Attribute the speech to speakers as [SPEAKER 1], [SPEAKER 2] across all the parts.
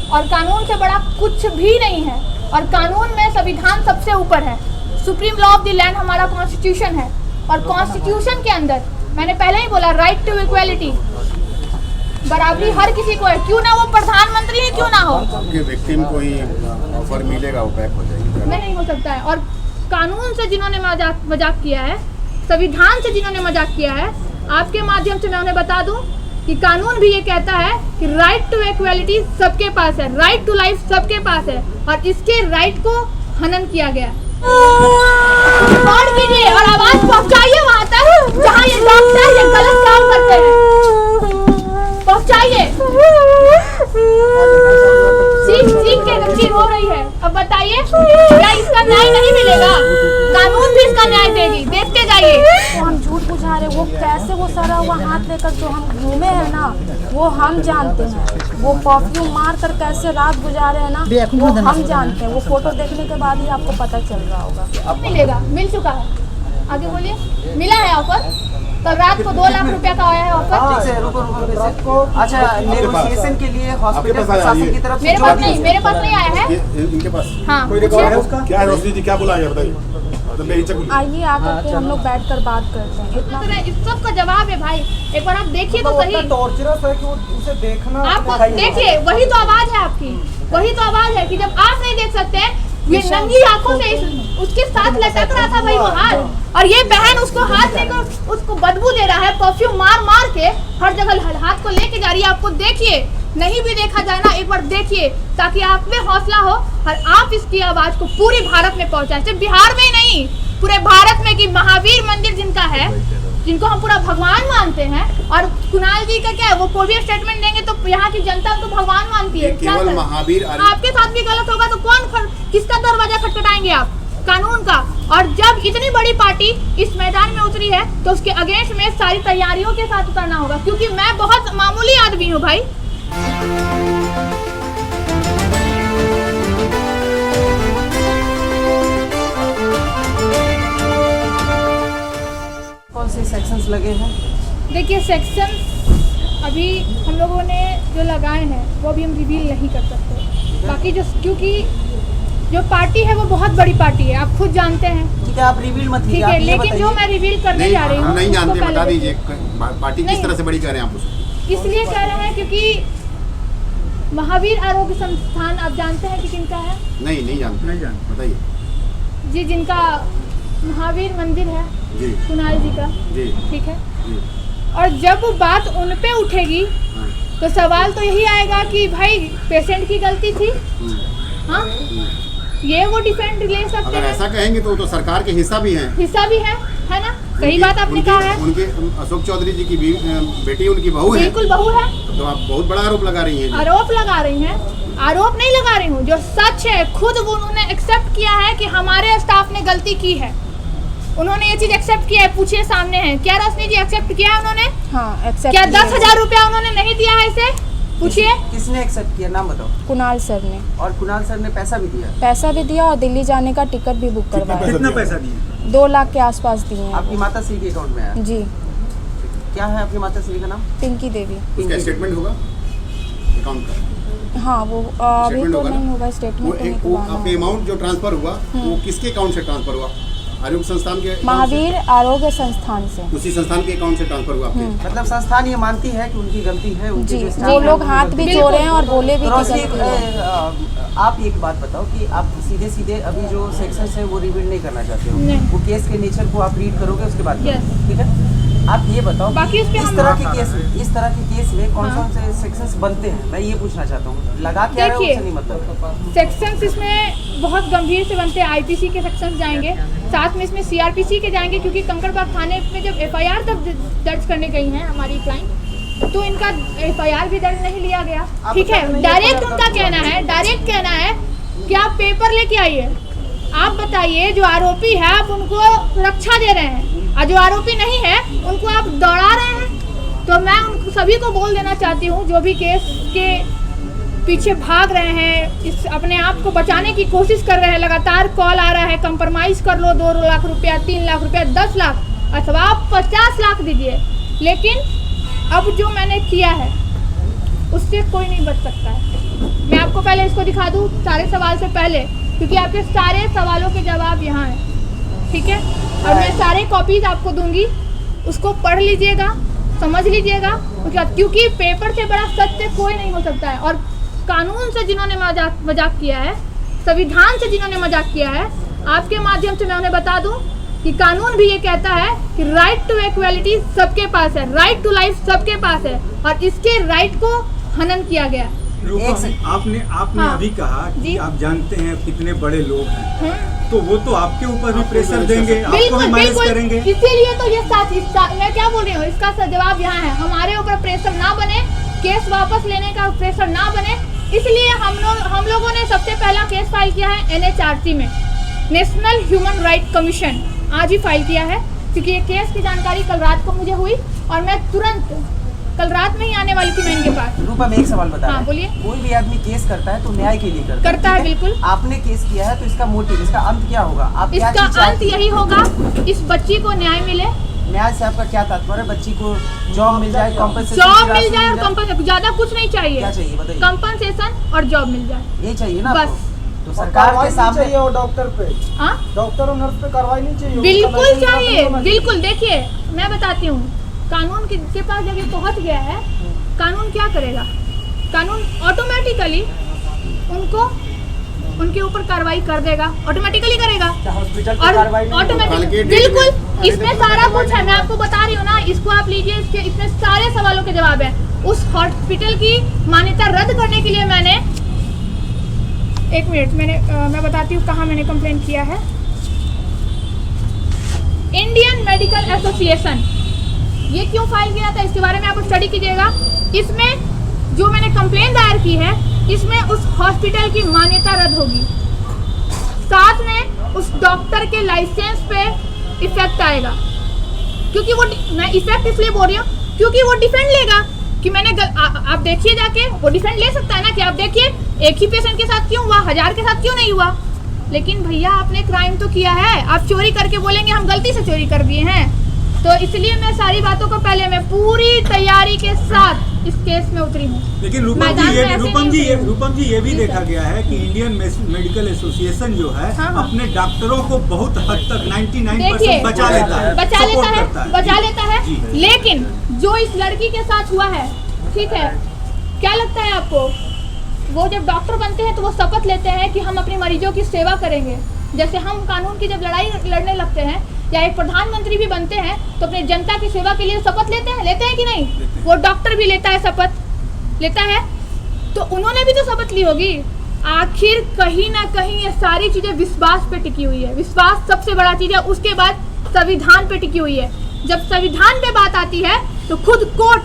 [SPEAKER 1] और कानून से बड़ा कुछ भी नहीं है। और कानून में संविधान सबसे ऊपर है। Supreme law of the land हमारा कॉन्स्टिट्यूशन है। और कॉन्स्टिट्यूशन के अंदर मैंने पहले ही बोला, राइट टू इक्वालिटी, बराबरी हर किसी को है, क्यों ना वो प्रधानमंत्री ही क्यों ना हो।
[SPEAKER 2] विक्टिम को ही ऑफर मिलेगा, वो बैक हो जाएगी।
[SPEAKER 1] नहीं हो सकता है। और कानून से जिन्होंने मजाक किया है, संविधान से जिन्होंने मजाक किया है, आपके माध्यम से मैं उन्हें बता दूं कि कानून भी ये कहता है कि राइट टू इक्वालिटी सबके पास है, राइट टू लाइफ सबके पास है, और इसके राइट को हनन किया गया। रिकॉर्ड कीजिए और आवाज पहुंचाइए वहां तक जहां ये डॉक्टर ये गलत काम करते हैं, पहुंचाइए। सीख के बच्ची रो रही है। अब बताइए क्या इसका न्याय नहीं मिलेगा? कानून भी इसका न्याय देगी, देखते जाइए।
[SPEAKER 3] तो हम झूठ बुझा रहे, वो कैसे वो सरा हुआ हाथ लेकर जो हम घूमे हैं ना, वो हम जानते हैं। वो परफ्यूम मार कर कैसे रात गुजारे हैं ना, वो हम जानते हैं। वो फोटो देखने के बाद ही आपको पता चल रहा होगा।
[SPEAKER 1] मिलेगा, मिल चुका है। आगे बोलिए। मिला है ऑफर, कल रात को 2 लाख रुपया का आया है ऑफर।
[SPEAKER 4] रुको। अच्छा, नेगोशिएशन के लिए हॉस्पिटल प्रशासन की तरफ से
[SPEAKER 1] मेरे पास नहीं आया है।
[SPEAKER 2] इनके पास
[SPEAKER 1] हाँ,
[SPEAKER 2] कोई रिकॉर्ड है उसका? क्या है रोशनी जी, क्या बोला है बताइए।
[SPEAKER 3] आइए आकर के हम लोग बैठ कर बात करते हैं। इतना
[SPEAKER 1] इस सब का जवाब है भाई, एक बार आप देखिए तो सही।
[SPEAKER 4] टॉर्चरस है कि उसे देखना,
[SPEAKER 1] आप देखिए, वही तो आवाज है आपकी, वही तो आवाज है कि जब आप नहीं देख सकते, ये नंगी आंखों से उसके साथ लटक रहा था भाई वो हाथ, और ये बहन उसको हाथ लेकर उसको बदबू दे रहा है, परफ्यूम मार मार के हर जगह हाथ को लेके जा रही है। आपको देखिए, नहीं भी देखा जाए ना, एक बार देखिए ताकि आप में हौसला हो और आप इसकी आवाज को पूरे भारत में पहुंचाएं। सिर्फ बिहार में ही नहीं, पूरे भारत में। कि महावीर मंदिर जिनका है, जिनको हम पूरा भगवान मानते हैं, और कुणाल जी का क्या है, वो कोई भी स्टेटमेंट देंगे तो यहाँ की जनता उनको भगवान मानती है।
[SPEAKER 2] केवल महावीर
[SPEAKER 1] आपके साथ भी गलत होगा तो किसका दरवाजा खटखटाएंगे आप? कानून का। और जब इतनी बड़ी पार्टी इस मैदान में उतरी है तो उसके अगेंस्ट में सारी तैयारियों के साथ उतरना होगा, क्योंकि मैं बहुत मामूली आदमी हूँ भाई।
[SPEAKER 4] कौन से सेक्शंस लगे हैं?
[SPEAKER 1] देखिए, सेक्शंस अभी हम लोगों ने जो लगाए हैं वो अभी हम रिवील नहीं कर सकते। बाकी क्योंकि जो पार्टी है वो बहुत बड़ी पार्टी है, आप खुद जानते हैं।
[SPEAKER 4] ठीक है, आप रिवील मत कीजिए।
[SPEAKER 1] ठीक है, लेकिन जो मैं रिवील करने जा रही हूँ,
[SPEAKER 2] नहीं जानते, बता दीजिए पार्टी किस तरह से बड़ी कह रहे हैं आप उसको?
[SPEAKER 1] इसलिए कह रहे हैं क्योंकि महावीर आरोग्य संस्थान आप जानते हैं कि किनका है?
[SPEAKER 2] नहीं जानते, बताइए
[SPEAKER 1] जी। जिनका महावीर मंदिर है
[SPEAKER 2] जी,
[SPEAKER 1] कुणाल जी का
[SPEAKER 2] जी,
[SPEAKER 1] ठीक है
[SPEAKER 2] जी।
[SPEAKER 1] और जब वो बात उन पे उठेगी तो सवाल तो यही आएगा कि भाई पेशेंट की गलती थी। हाँ, ये वो डिफेंड ले सकते
[SPEAKER 2] अगर
[SPEAKER 1] हैं।
[SPEAKER 2] ऐसा कहेंगे तो सरकार के हिस्सा भी है
[SPEAKER 1] ना? सही बात आपने कहा है।
[SPEAKER 2] उनके अशोक चौधरी जी की बेटी उनकी बहू है,
[SPEAKER 1] बिल्कुल बहू है।
[SPEAKER 2] तो आप बहुत बड़ा आरोप लगा रही हैं।
[SPEAKER 1] आरोप लगा रही हैं? आरोप नहीं लगा रही हूँ, जो सच है खुद वो उन्होंने एक्सेप्ट किया है कि हमारे स्टाफ ने गलती की है। उन्होंने ये चीज एक्सेप्ट किया है, पूछिए सामने है। क्या रोशनी जी एक्सेप्ट किया है उन्होंने?
[SPEAKER 3] हाँ, एक्सेप्ट।
[SPEAKER 1] क्या 10,000 रुपया उन्होंने नहीं दिया है इसे? पूछिए।
[SPEAKER 4] किसने एक्सेप्ट किया, नाम बताओ।
[SPEAKER 3] कुणाल सर ने।
[SPEAKER 4] और कुणाल सर ने पैसा भी दिया?
[SPEAKER 3] पैसा भी दिया और दिल्ली जाने का टिकट भी बुक करवाया।
[SPEAKER 2] कितना पैसा दिया?
[SPEAKER 3] 2 लाख के आसपास दिए हैं।
[SPEAKER 4] आपकी माता श्री के अकाउंट में आया?
[SPEAKER 3] जी।
[SPEAKER 4] क्या है आपकी माता श्री का नाम?
[SPEAKER 3] पिंकी देवी।
[SPEAKER 2] उसका स्टेटमेंट होगा अकाउंट का?
[SPEAKER 3] हाँ, वो अभी तो नहीं होगा स्टेटमेंट।
[SPEAKER 2] वो आपके अमाउंट जो ट्रांसफर हुआ वो किसके अकाउंट से ट्रांसफर हुआ? आरोग्य संस्थान के?
[SPEAKER 3] महावीर आरोग्य संस्थान से।
[SPEAKER 2] उसी संस्थान के अकाउंट से ट्रांसफर हुआ आपके?
[SPEAKER 4] मतलब संस्थान ये मानती है कि उनकी गलती है, उनके
[SPEAKER 3] जी,
[SPEAKER 4] जो स्टाफ
[SPEAKER 3] वो लोग हाथ भी जोड़े हैं और बोले भी
[SPEAKER 4] तो
[SPEAKER 3] कि गलती है।
[SPEAKER 4] आप एक बात बताओ कि आप सीधे अभी जो सेक्शंस है वो रिवील नहीं करना चाहते हो।
[SPEAKER 1] नहीं।
[SPEAKER 4] वो केस के नेचर को आप रीड करोगे उसके बाद
[SPEAKER 1] Yes.
[SPEAKER 4] ठीक है। आप ये बताओ
[SPEAKER 1] बाकी
[SPEAKER 4] कि
[SPEAKER 1] उस पे
[SPEAKER 4] इस
[SPEAKER 1] हम-
[SPEAKER 4] तरह के केस में कौन से सेक्शंस बनते हैं, मैं ये पूछना चाहता हूँ। लगा क्या रहे हो उससे नहीं मतलब।
[SPEAKER 1] सेक्शंस इसमें बहुत गंभीर से बनते हैं। आईपीसी के सेक्शंस जाएंगे, साथ में इसमें सीआरपीसी के जाएंगे, क्योंकि कंकड़बाग थाने में जब एफआईआर तब दर्ज करने गई हैं हमारी क्लाइंट, तो इनका एफआईआर भी दर्ज नहीं लिया गया। ठीक है, डायरेक्ट उनका कहना है कि आप पेपर लेके आइए, आप बताइए जो आरोपी है आप उनको रक्षा दे रहे हैं, और जो आरोपी नहीं है उनको आप दौड़ा रहे हैं। तो मैं उन सभी को बोल देना चाहती हूँ जो भी केस के पीछे भाग रहे हैं, इस अपने आप को बचाने की कोशिश कर रहे हैं, लगातार कॉल आ रहा है कंप्रोमाइज़ कर लो, 2 लाख रुपया, 3 लाख रुपया, 10 लाख अथवा आप 50 लाख दीजिए, लेकिन अब जो मैंने किया है उससे कोई नहीं बच सकता है। मैं आपको पहले इसको दिखा दूँ सारे सवाल से पहले, क्योंकि आपके सारे सवालों के जवाब यहाँ हैं, ठीक है। और मैं सारे कॉपीज आपको दूंगी, उसको पढ़ लीजिएगा, समझ लीजिएगा, क्योंकि पेपर से बड़ा सत्य कोई नहीं हो सकता है। और कानून से जिन्होंने मजाक किया है, संविधान से जिन्होंने मजाक किया है, आपके माध्यम से मैं उन्हें बता दूं कि कानून भी ये कहता है कि राइट टू इक्वालिटी सबके पास है, राइट टू लाइफ सबके पास है, और इसके राइट को हनन किया गया।
[SPEAKER 5] आपने
[SPEAKER 1] हाँ,
[SPEAKER 5] अभी कहा कि आप जानते हैं कितने बड़े लोग हैं, तो वो तो आपके ऊपर भी प्रेशर देंगे, आपको भी मैनेज करेंगे।
[SPEAKER 1] इसीलिए तो ये मैं क्या बोल रही हूँ, इसका जवाब यहाँ है। हमारे ऊपर प्रेशर ना बने, केस वापस लेने का प्रेशर ना बने, इसलिए हम लोगों ने सबसे पहला केस फाइल किया है NHRC में, नेशनल ह्यूमन राइट कमीशन। आज ही फाइल किया है, क्योंकि ये केस की जानकारी कल रात को मुझे हुई और मैं तुरंत कल रात में ही आने वाली थी मैं इनके पास।
[SPEAKER 4] रूपा, मैं एक सवाल बता
[SPEAKER 1] हाँ, बोलिए।
[SPEAKER 4] कोई भी आदमी केस करता है तो न्याय के लिए करता
[SPEAKER 1] है, बिल्कुल।
[SPEAKER 4] आपने केस किया है तो इसका मोटिव, इसका अंत क्या होगा? आप
[SPEAKER 1] इसका अंत यही होगा, इस बच्ची को न्याय मिले।
[SPEAKER 4] न्याय से आपका क्या तात्पर्य? बच्ची को जॉब मिल जाए, कॉम्पनसेशन
[SPEAKER 1] जॉब मिल जाए, और कॉम्पनसेशन, ज्यादा कुछ नहीं चाहिए।
[SPEAKER 4] क्या चाहिए बताइए?
[SPEAKER 1] कॉम्पनसेशन और जॉब मिल जाए,
[SPEAKER 4] ये चाहिए ना
[SPEAKER 1] बस।
[SPEAKER 4] तो सरकार के सामने
[SPEAKER 6] और डॉक्टर पे,
[SPEAKER 1] हाँ,
[SPEAKER 6] डॉक्टर और नर्स पे कार्रवाई नहीं चाहिए?
[SPEAKER 1] बिल्कुल चाहिए, बिल्कुल। देखिए मैं बताती हूँ, कानून के पास जब ये पहुँच गया है, कानून क्या करेगा? कानून ऑटोमेटिकली उनके ऊपर कार्रवाई कर देगा, ऑटोमेटिकली करेगा। और ऑटोमेटिक, बिल्कुल, इसमें सारा कुछ है, मैं आपको बता रही हूँ ना। इसको आप लीजिए, इसमें सारे सवालों के जवाब है। उस हॉस्पिटल की मान्यता रद्द करने के लिए मैंने, एक मिनट, मैं बताती हूँ कहाँ मैंने कंप्लेंट किया है। इंडियन मेडिकल एसोसिएशन, ये क्यों फाइल किया था, इसके बारे में आप स्टडी कीजिएगा। इसमें जो मैंने कंप्लेंट दायर की है, इसमें उस हॉस्पिटल की मान्यता रद्द होगी, साथ में उस डॉक्टर के लाइसेंस पे इफेक्ट आएगा। क्योंकि वो, मैं इफेक्ट इसलिए बोल रही हूँ क्योंकि वो डिफेंड लेगा कि मैंने आप देखिए जाके, वो डिफेंड ले सकता है ना कि आप देखिए एक ही पेशेंट के साथ क्यों हुआ, 1000 के साथ क्यों नहीं हुआ। लेकिन भैया आपने क्राइम तो किया है, आप चोरी करके बोलेंगे हम गलती से चोरी कर दिए हैं। तो इसलिए मैं सारी बातों को पहले मैं पूरी तैयारी के साथ इस केस में उतरी हूँ।
[SPEAKER 5] लेकिन रूपम जी ये भी देखा गया है कि इंडियन मेडिकल एसोसिएशन जो है,
[SPEAKER 1] हाँ,
[SPEAKER 5] अपने डॉक्टरों को बहुत हद तक 99% बचा लेता है।
[SPEAKER 1] लेकिन जो इस लड़की के साथ हुआ है, ठीक है, क्या लगता है आपको, वो जब डॉक्टर बनते हैं तो वो शपथ लेते हैं कि हम अपने मरीजों की सेवा करेंगे। जैसे हम कानून की जब लड़ाई लड़ने लगते हैं, या एक प्रधानमंत्री भी बनते हैं, तो अपने जनता की सेवा के लिए शपथ लेते हैं कि नहीं? वो डॉक्टर भी लेता है, शपथ लेता है, तो उन्होंने भी तो शपथ ली होगी। आखिर कहीं ना कहीं ये सारी चीजें विश्वास पे टिकी हुई है। विश्वास सबसे बड़ा चीज है, उसके बाद संविधान पे टिकी हुई है। जब संविधान पे बात आती है तो खुद कोर्ट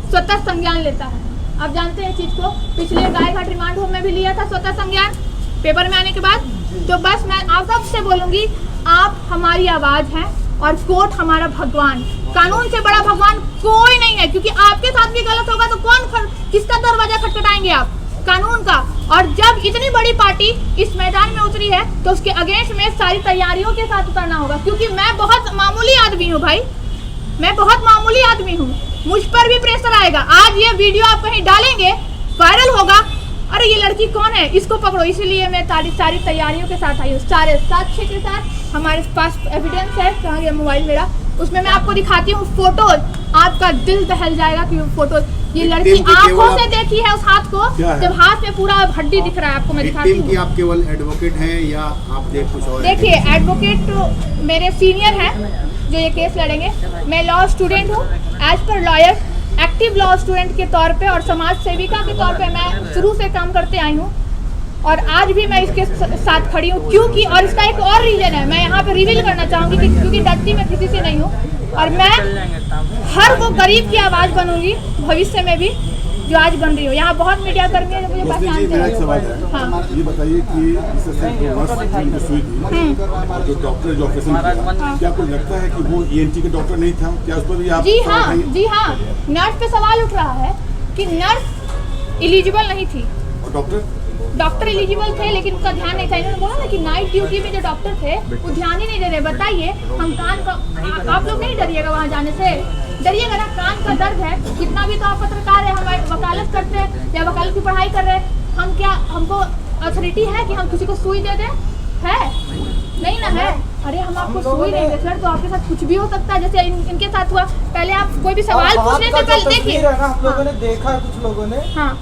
[SPEAKER 1] स्वतः संज्ञान लेता है। आप जानते हैं चीज को, पिछले गायघाट रिमांड होम में भी लिया था स्वतः संज्ञान, पेपर में आने के बाद। तो बस मैं आप सबसे बोलूंगी, आप हमारी आवाज हैं और कोर्ट हमारा भगवान। कानून से बड़ा भगवान कोई नहीं है, क्योंकि आपके साथ भी गलत होगा तो किसका दरवाजा खटखटाएंगे आप? कानून का। और जब इतनी बड़ी पार्टी इस मैदान में उतरी है तो उसके अगेंस्ट में सारी तैयारियों के साथ उतरना होगा, क्योंकि मैं बहुत मामूली आदमी हूँ भाई, मैं बहुत मामूली आदमी हूँ, मुझ पर भी प्रेशर आएगा। आज ये वीडियो आप कहीं डालेंगे, वायरल होगा, अरे ये लड़की कौन है, इसको पकड़ो। इसीलिए मैं सारी तैयारियों के साथ आई हूँ, सारे साक्ष्य के साथ। हमारे पास एविडेंस है, कहाँ गया मोबाइल मेरा, उसमें मैं आपको दिखाती हूँ फोटोज, आपका दिल दहल जाएगा कि फोटो, ये लड़की आंखों से देखी है उस हाथ को, जब हाथ में पूरा हड्डी दिख रहा है। आपको मैं दिखाती हूँ।
[SPEAKER 2] आप केवल एडवोकेट हैं या आप कुछ और?
[SPEAKER 1] देखिए, एडवोकेट तो मेरे सीनियर हैं जो ये केस लड़ेंगे। मैं लॉ स्टूडेंट हूँ, as per lawyer, active law student के तौर पे और समाज सेविका के तौर पे मैं शुरू से काम करते आई हूँ, और आज भी मैं इसके साथ खड़ी हूँ। क्योंकि, और इसका एक और रीजन है, मैं यहाँ पे रिवील करना चाहूँगी कि क्योंकि डरती मैं किसी से नहीं हूँ, और मैं हर वो गरीब की आवाज़ बनूंगी भविष्य में भी जो आज बन रही हूँ। यहाँ बहुत मीडिया कर्मी है जो मुझे पहचानते हैं। हाँ,
[SPEAKER 7] ये बताइए कि जो डॉक्टर जो ऑपरेशन किया, क्या आपको लगता है कि वो ENT के डॉक्टर नहीं था? क्या उस पर भी आप?
[SPEAKER 1] जी हाँ, नर्स पे सवाल उठ रहा है कि नर्स एलिजिबल नहीं थी
[SPEAKER 7] और
[SPEAKER 1] डॉक्टर एलिजिबल थे, लेकिन उनका ध्यान नहीं था। इन्होंने बोला ना कि नाइट ड्यूटी में जो डॉक्टर थे वो ध्यान ही नहीं दे रहे। बताइए, हम कान का, आप लोग नहीं डरिएगा वहाँ जाने से, डरिएगा ना, कान का दर्द है। कितना भी तो आप पत्रकार है, हम वकालत करते हैं या वकालत की पढ़ाई कर रहे हैं, हम क्या हमको अथॉरिटी है कि हम किसी को सुई दे दें? है नहीं ना है। अरे हम आपको सुई देंगे सर तो आपके साथ कुछ भी हो सकता है, जैसे इनके साथ हुआ। पहले आप कोई भी सवाल पूछने से पहले देखिए।
[SPEAKER 6] हम लोगों ने देखा है, कुछ लोगों ने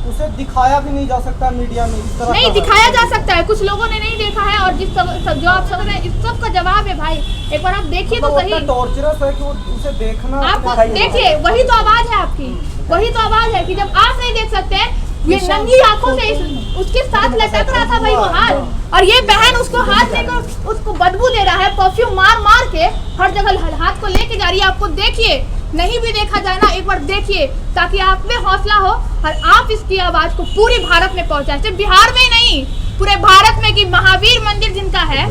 [SPEAKER 6] उसे दिखाया भी नहीं जा सकता मीडिया में, इस तरह
[SPEAKER 1] नहीं दिखाया जा सकता है, कुछ लोगों ने नहीं देखा है। और जिस जो आप समझ रहे हैं इस सब का जवाब है भाई, एक बार आप देखिए तो सही।
[SPEAKER 6] टॉर्चरस है कि उसे देखना,
[SPEAKER 1] आप देखिए, वही तो आवाज है आपकी, वही तो आवाज है कि जब आप नहीं देख सकते, ये नंगी आंखों से उसके साथ लटक रहा था भाई वो हाथ, और ये बहन उसको हाथ लेकर उसको बदबू दे रहा है, परफ्यूम मार मार के हर जगह हाथ को लेके जा रही है। आपको देखिए, नहीं भी देखा जाए ना, एक बार देखिए ताकि आप में हौसला हो और आप इसकी आवाज को पूरे भारत में पहुंचाए, सिर्फ बिहार में ही नहीं पूरे भारत में। कि महावीर मंदिर जिनका है,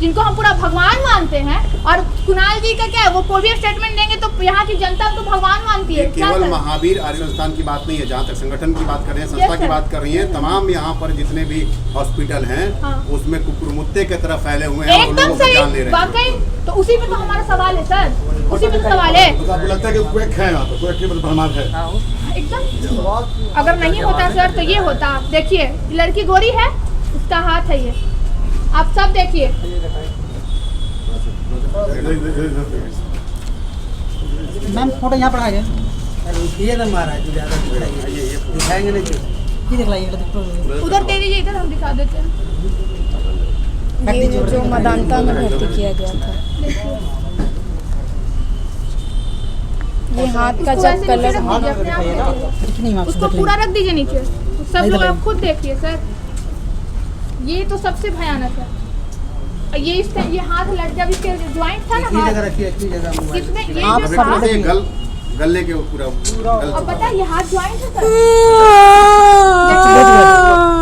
[SPEAKER 1] जिनको हम पूरा भगवान मानते हैं, और कुणाल जी का क्या है, वो कोई भी स्टेटमेंट देंगे तो यहाँ की जनता तो भगवान मानती है।
[SPEAKER 2] केवल महावीर आर्य संस्थान की बात नहीं है, जहाँ तक संगठन की बात कर रहे हैं, संस्था की बात कर रही है, तमाम यहाँ पर जितने भी हॉस्पिटल हैं उसमें कुकुरमुत्ते की तरह फैले हुए हैं,
[SPEAKER 1] एकदम सही, वाकई। तो उसी पे तो हमारा सवाल है सर, उसी पे सवाल है।
[SPEAKER 7] तो आपको लगता है कि कोई है यहाँ पर, कोई भरमार है?
[SPEAKER 1] एकदम, अगर नहीं होता सर तो ये होता। देखिए लड़की गोरी है, इसका हाथ है ये, आप सब देखिए।
[SPEAKER 8] मैम फोटो यहाँ पर आ गए, ये ना मारा है, दिखाएंगे नहीं, ये दिखलाइए,
[SPEAKER 1] उधर दे दीजिए, इधर हम दिखा देते हैं।
[SPEAKER 3] ये जो मदानता में भर्ती किया गया था, ये हाथ का जब कलर,
[SPEAKER 1] उसको पूरा रख दीजिए नीचे, सब लोग आप खुद देखिए सर। ये तो सबसे भयानक है। ये हाथ लट, जब इसके ज्वाइंट था ना इसमें, ये जो था
[SPEAKER 2] गले के पूरा
[SPEAKER 1] अब पता है ये हाथ ज्वाइंट है सर।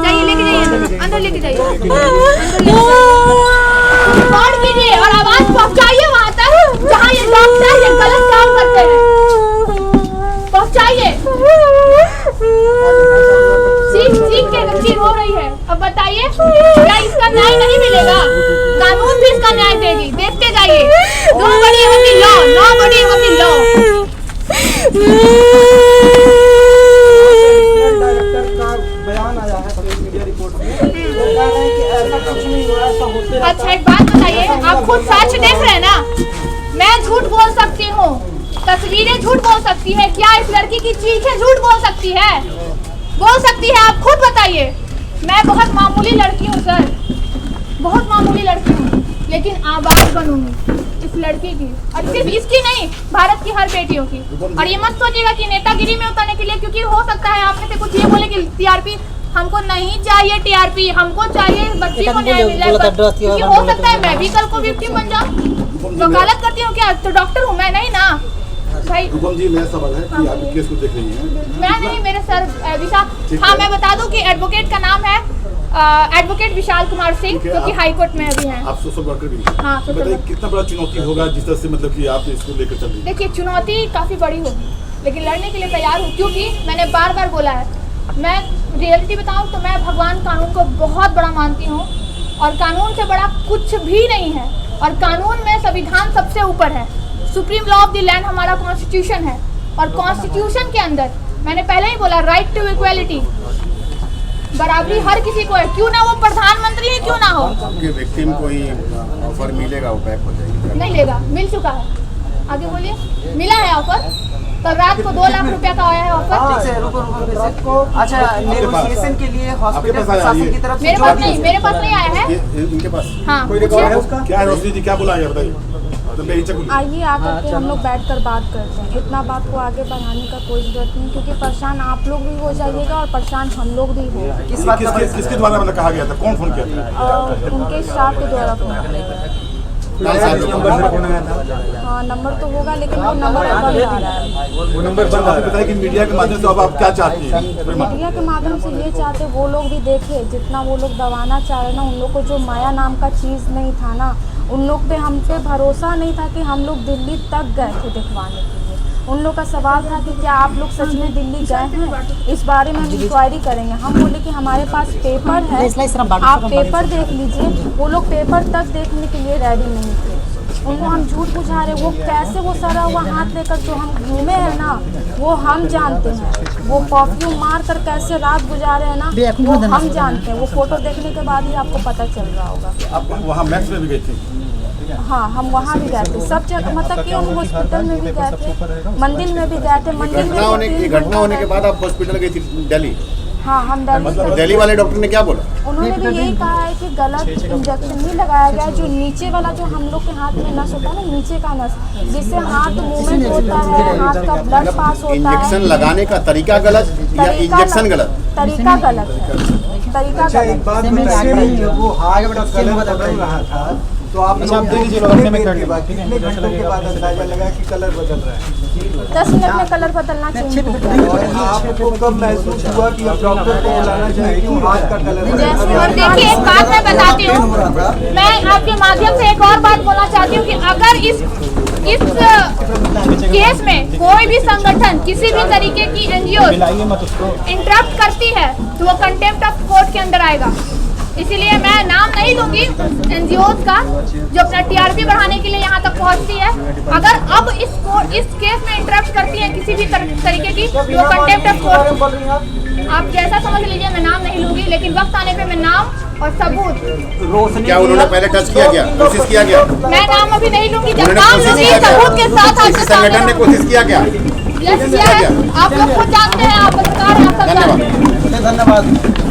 [SPEAKER 1] जाइए लेके जाइए अंदर लेके जाइए, रिकॉर्ड कीजिए और आवाज पहुंचाइए वहाँ तक जहाँ ये डॉक्टर ये गलत काम करते हैं, पहुंचाइए। सीख के बच्ची रो रही है, अब बताइए क्या इसका न्याय नहीं मिलेगा? कानून भी इसका न्याय देगी, देखते जाइए। Nobody will be law, nobody will be law।
[SPEAKER 6] Director का बयान आया है मीडिया रिपोर्ट में, वो कह रहे हैं कि ऐसा कुछ नहीं हुआ, ऐसा होते रहता है।
[SPEAKER 1] अच्छा एक बात बताइए, आप खुद सच देख रहे हैं ना, मैं झूठ बोल सकती हूँ, तस्वीरें झूठ बोल सकती है, क्या इस लड़की की चीखें झूठ बोल सकती है? बोल सकती है, आप खुद बताइए। मैं बहुत मामूली लड़की हूँ सर, बहुत मामूली लड़की हूँ, लेकिन आवाज बनूंगी इस लड़की की, और सिर्फ इसकी नहीं, भारत की हर बेटियों की। और ये मत सोचिएगा कि नेतागिरी में उतरने के लिए, क्योंकि हो सकता है आप में से कुछ ये बोले कि टीआरपी हमको नहीं चाहिए, टीआरपी हमको चाहिए बच्ची को न्याय मिल जाए, क्योंकि हो सकता है मैं भी कल को विक्टिम बन जाऊँ। वकालत करती हूँ क्या? तो डॉक्टर हूँ मैं, नहीं ना भाई।
[SPEAKER 7] जी मेरा सवाल है कि आप केस को देख रही हैं?
[SPEAKER 1] मैं नहीं, मेरे सर विशाल, हाँ मैं बता दूं कि एडवोकेट का नाम है एडवोकेट विशाल कुमार सिंह, जो कि हाई कोर्ट में अभी हैं।
[SPEAKER 7] आप सोशल वर्कर भी हैं? हाँ, बताइए कितना बड़ा चुनौती होगा जिस तरह से मतलब कि आप इसको लेकर चल रही हैं?
[SPEAKER 1] देखिए चुनौती काफ़ी बड़ी होगी, लेकिन लड़ने के लिए तैयार हूँ, क्योंकि मैंने बार बार बोला है, मैं रियलिटी बताऊँ तो मैं भगवान कानून को बहुत बड़ा मानती हूँ, और कानून से बड़ा कुछ भी नहीं है, और कानून में संविधान सबसे ऊपर है। Supreme law of the land हमारा कॉन्स्टिट्यूशन है, और कॉन्स्टिट्यूशन के अंदर मैंने पहले ही बोला राइट टू इक्वालिटी, बराबरी हर किसी को है, क्यों ना वो प्रधानमंत्री ही क्यों ना हो।
[SPEAKER 2] आपके विक्टिम को ही ऑफर मिलेगा, वो बैक हो जाएगी?
[SPEAKER 1] नहीं लेगा, मिल चुका है। आगे बोलिए। मिला है ऑफर, तो रात को 2 लाख रुपया का आया है ऑफर।
[SPEAKER 4] रुको अच्छा, नेगोशिएशन के लिए हॉस्पिटल प्रशासन की तरफ से
[SPEAKER 1] मेरे पास नहीं, मेरे पास नहीं आया है।
[SPEAKER 2] इनके पास
[SPEAKER 1] हाँ
[SPEAKER 7] क्या है रोशनी जी, क्या बोला है बताइए?
[SPEAKER 3] आइए आकर के हम लोग बैठकर बात करते हैं, इतना बात को आगे बढ़ाने का कोई जरूरत नहीं, क्योंकि परेशान आप लोग भी हो जाइएगा और परेशान हम लोग भी हो।
[SPEAKER 7] किसके द्वारा मतलब कहा गया था, कौन फोन किया था?
[SPEAKER 3] उनके स्टाफ के द्वारा फोन। हाँ नंबर तो होगा, लेकिन वो नंबर बंद आ रहा है।
[SPEAKER 7] वो नंबर बंद आ रहा है। बताइए कि मीडिया के माध्यम से अब आप क्या चाहती हैं?
[SPEAKER 3] मीडिया के माध्यम से ये चाहते वो लोग भी देखे, जितना वो लोग दबाना चाह रहे ना, उन लोग को जो माया नाम का चीज़ नहीं था ना, उन लोग पे हम पे भरोसा नहीं था कि हम लोग दिल्ली तक गए थे दिखवाने के लिए। उन लोग का सवाल था कि क्या आप लोग सच में दिल्ली गए हैं, इस बारे में हम इंक्वायरी करेंगे। हम बोले कि हमारे पास पेपर है, आप पेपर देख लीजिए। वो लोग पेपर तक देखने के लिए रेडी नहीं थे। उनको हम झूठ बुझा रहे, वो कैसे वो सड़ा हुआ हाथ लेकर जो हम घूमे हैं ना, वो हम जानते हैं। वो परफ्यूम मार कर कैसे रात गुजारे हैं ना, वो हम जानते हैं। वो फोटो देखने के बाद ही आपको पता चल रहा होगा।
[SPEAKER 7] आप वहाँ मैक्स में भी गए थे?
[SPEAKER 3] हाँ, हम वहाँ भी गए थे, सब जगह, मतलब कि हम हॉस्पिटल में भी गए थे, मंदिर में भी गए थे। मंदिर में
[SPEAKER 2] घटना होने के बाद आप हॉस्पिटल गई थी दिल्ली?
[SPEAKER 3] हाँ, हम दिल्ली।
[SPEAKER 2] दिल्ली वाले डॉक्टर ने क्या बोला?
[SPEAKER 3] उन्होंने भी यही कहा है कि गलत इंजेक्शन नहीं लगाया गया। जो नीचे वाला जो हम लोग के हाथ में नस होता है ना, नीचे का नस, जिससे हाथ मूवमेंट होता है, हाथ का ब्लड पास होता है।
[SPEAKER 2] इंजेक्शन लगाने का तरीका गलत या इंजेक्शन गलत?
[SPEAKER 3] तरीका गलत है, तरीका गलत।
[SPEAKER 6] एक बात बताइए, वो हाथ का कलर बदल रहा था, तो आप लोग कितने घंटों के बाद अंदाजा लगा कि कलर बदल रहा है?
[SPEAKER 3] 10 मिनट में कलर बदलना चाहिए।
[SPEAKER 6] और आपको कब महसूस हुआ कि अब डॉक्टर को बुलाना चाहिए कि हाथ का कलर बदल?
[SPEAKER 1] और देखिए, एक बात मैं बताती हूँ, मैं आपके माध्यम से एक और बात बोलना चाहती हूँ कि अगर इस केस में कोई भी संगठन किसी भी तरीके की एनजीओ इंटरप्ट करती है तो वो कंटेम्प्ट ऑफ कोर्ट के अंदर आएगा। इसीलिए मैं नाम नहीं लूंगी एनजीओज का जो अपना टीआरपी बढ़ाने के लिए यहाँ तक पहुँचती है। अगर अब इस केस में इंटरप्ट करती है किसी भी तरीके की तो वो कंटेम्प्ट ऑफ कोर्ट, आप जैसा समझ लीजिए, मैं नाम नहीं लूंगी, लेकिन वक्त आने पे मैं नाम और सबूत।
[SPEAKER 2] क्या उन्होंने पहले टच किया गया, कोशिश किया गया?
[SPEAKER 1] मैं नाम अभी नहीं लूंगी, जब नाम लूंगी सबूत के साथ आपके सामने।
[SPEAKER 2] संगठन ने कोशिश किया क्या?
[SPEAKER 1] यस किया है, आप लोग खुद जानते हैं, आप पत्रकार हैं, आप सब जानते हैं।
[SPEAKER 6] धन्यवाद।